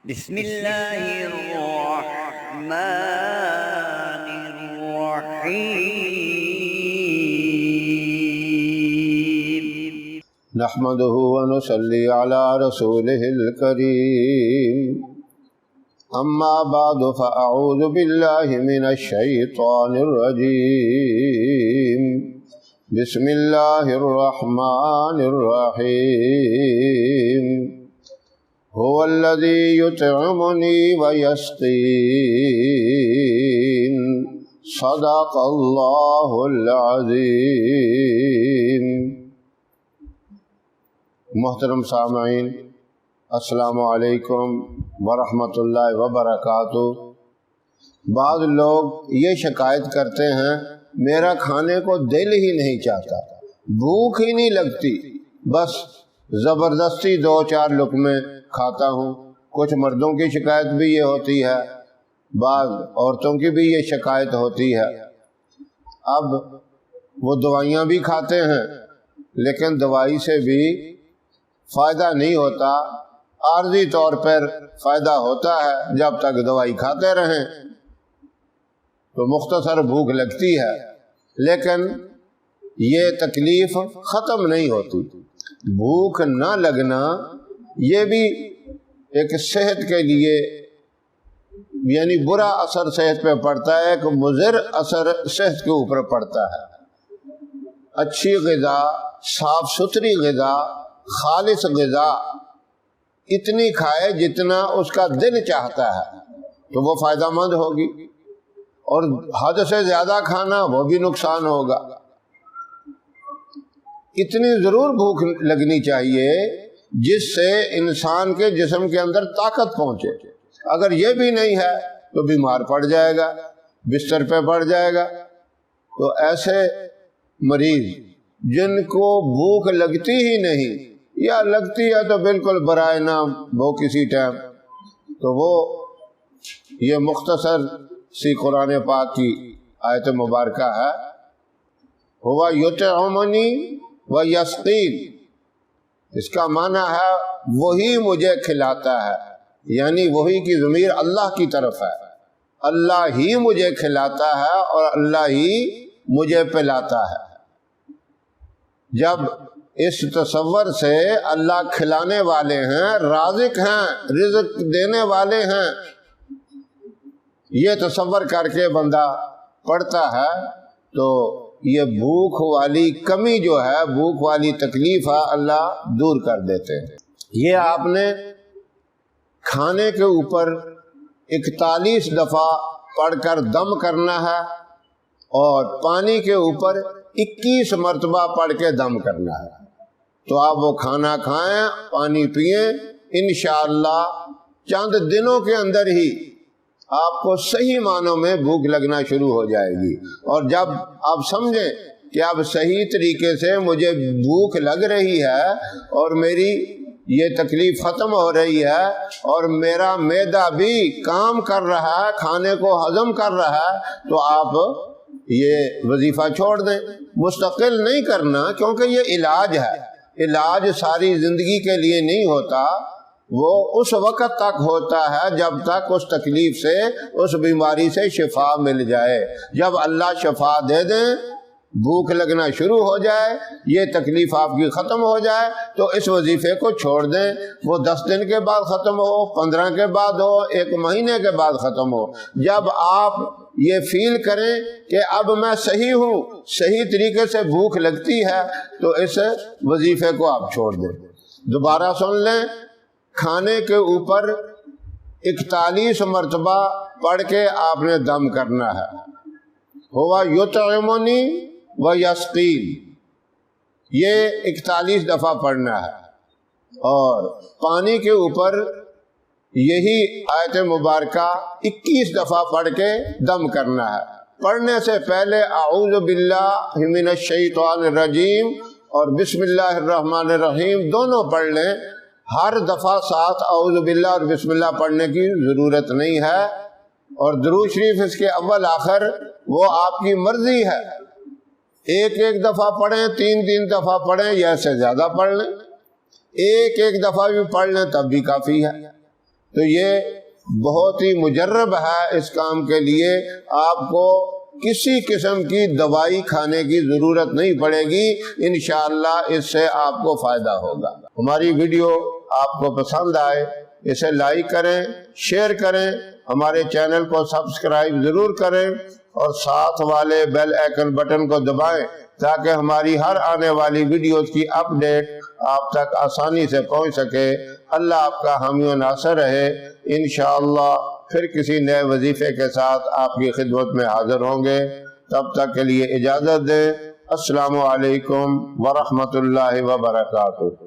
بسم اللہ الرحمن الرحیم نحمده ونصلي على رسوله الكريم اما بعد فاعوذ بالله من الشيطان الرجيم بسم الله الرحمن الرحيم هو الذي يطعمني ويسقين صدق الله العظيم۔ محترم سامعین، السلام علیکم ورحمۃ اللہ وبرکاتہ۔ بعض لوگ یہ شکایت کرتے ہیں میرا کھانے کو دل ہی نہیں چاہتا، بھوک ہی نہیں لگتی، بس زبردستی 2-4 لقمے کھاتا ہوں۔ کچھ مردوں کی شکایت بھی یہ ہوتی ہے، بعض عورتوں کی بھی یہ شکایت ہوتی ہے۔ اب وہ دوائیاں بھی کھاتے ہیں لیکن دوائی سے بھی فائدہ نہیں ہوتا، عارضی طور پر فائدہ ہوتا ہے جب تک دوائی کھاتے رہیں تو مختصر بھوک لگتی ہے، لیکن یہ تکلیف ختم نہیں ہوتی۔ بھوک نہ لگنا یہ بھی ایک صحت کے لیے یعنی برا اثر صحت پہ پڑتا ہے، ایک مضر اثر صحت کے اوپر پڑتا ہے۔ اچھی غذا، صاف ستھری غذا، خالص غذا اتنی کھائے جتنا اس کا دل چاہتا ہے تو وہ فائدہ مند ہوگی، اور حد سے زیادہ کھانا وہ بھی نقصان ہوگا۔ اتنی ضرور بھوک لگنی چاہیے جس سے انسان کے جسم کے اندر طاقت پہنچے۔ اگر یہ بھی نہیں ہے تو بیمار پڑ جائے گا، بستر پہ پڑ جائے گا۔ تو ایسے مریض جن کو بھوک لگتی ہی نہیں یا لگتی ہے تو بالکل برائے نام وہ کسی ٹائم، تو وہ یہ مختصر سی قرآن پاک کی آیت مبارکہ ہے، ہوا یطعمنی ویسقین۔ اس کا معنی ہے وہی مجھے کھلاتا ہے، یعنی وہی کی ضمیر اللہ کی طرف ہے۔ اللہ ہی مجھے کھلاتا ہے اور اللہ ہی مجھے پلاتا ہے۔ جب اس تصور سے اللہ کھلانے والے ہیں، رازق ہیں، رزق دینے والے ہیں، یہ تصور کر کے بندہ پڑھتا ہے تو یہ بھوک والی کمی جو ہے، بھوک والی تکلیف ہے، اللہ دور کر دیتے ہیں۔ یہ آپ نے کھانے کے اوپر 41 دفعہ پڑھ کر دم کرنا ہے اور پانی کے اوپر 21 مرتبہ پڑھ کے دم کرنا ہے۔ تو آپ وہ کھانا کھائیں، پانی پئیں، انشاءاللہ چند دنوں کے اندر ہی آپ کو صحیح معنوں میں بھوک لگنا شروع ہو جائے گی۔ اور جب آپ سمجھیں کہ اب صحیح طریقے سے مجھے بھوک لگ رہی ہے اور میری یہ تکلیف ختم ہو رہی ہے اور میرا معدہ بھی کام کر رہا ہے، کھانے کو ہضم کر رہا ہے، تو آپ یہ وظیفہ چھوڑ دیں۔ مستقل نہیں کرنا، کیونکہ یہ علاج ہے۔ علاج ساری زندگی کے لیے نہیں ہوتا، وہ اس وقت تک ہوتا ہے جب تک اس تکلیف سے، اس بیماری سے شفا مل جائے۔ جب اللہ شفا دے دیں، بھوک لگنا شروع ہو جائے، یہ تکلیف آپ کی ختم ہو جائے تو اس وظیفے کو چھوڑ دیں۔ وہ 10 دن کے بعد ختم ہو، 15 کے بعد ہو، 1 مہینے کے بعد ختم ہو، جب آپ یہ فیل کریں کہ اب میں صحیح ہوں، صحیح طریقے سے بھوک لگتی ہے، تو اس وظیفے کو آپ چھوڑ دیں۔ دوبارہ سن لیں، کھانے کے اوپر 41 مرتبہ پڑھ کے آپ نے دم کرنا ہے۔ ہوا یطعمنی ویسقین، یہ 41 دفعہ پڑھنا ہے، اور پانی کے اوپر یہی آیت مبارکہ 21 دفعہ پڑھ کے دم کرنا ہے۔ پڑھنے سے پہلے اعوذ باللہ من الشیطان الرجیم اور بسم اللہ الرحمن الرحیم دونوں پڑھ لیں۔ ہر دفعہ ساتھ اعوذ باللہ اور بسم اللہ پڑھنے کی ضرورت نہیں ہے، اور درود شریف اس کے اول آخر وہ آپ کی مرضی ہے۔ ایک دفعہ پڑھیں، 3 دفعہ پڑھیں یا اس سے زیادہ پڑھ لیں، ایک دفعہ بھی پڑھ لیں تب بھی کافی ہے۔ تو یہ بہت ہی مجرب ہے اس کام کے لیے، آپ کو کسی قسم کی دوائی کھانے کی ضرورت نہیں پڑے گی، انشاءاللہ اس سے آپ کو فائدہ ہوگا۔ ہماری ویڈیو آپ کو پسند آئے اسے لائک کریں، شیئر کریں، ہمارے چینل کو سبسکرائب ضرور کریں اور ساتھ والے بیل آئیکن بٹن کو دبائیں تاکہ ہماری ہر آنے والی ویڈیوز کی اپڈیٹ آپ تک آسانی سے پہنچ سکے۔ اللہ آپ کا حامی و ناصر رہے۔ انشاءاللہ پھر کسی نئے وظیفے کے ساتھ آپ کی خدمت میں حاضر ہوں گے، تب تک کے لیے اجازت دیں۔ السلام علیکم ورحمۃ اللہ وبرکاتہ۔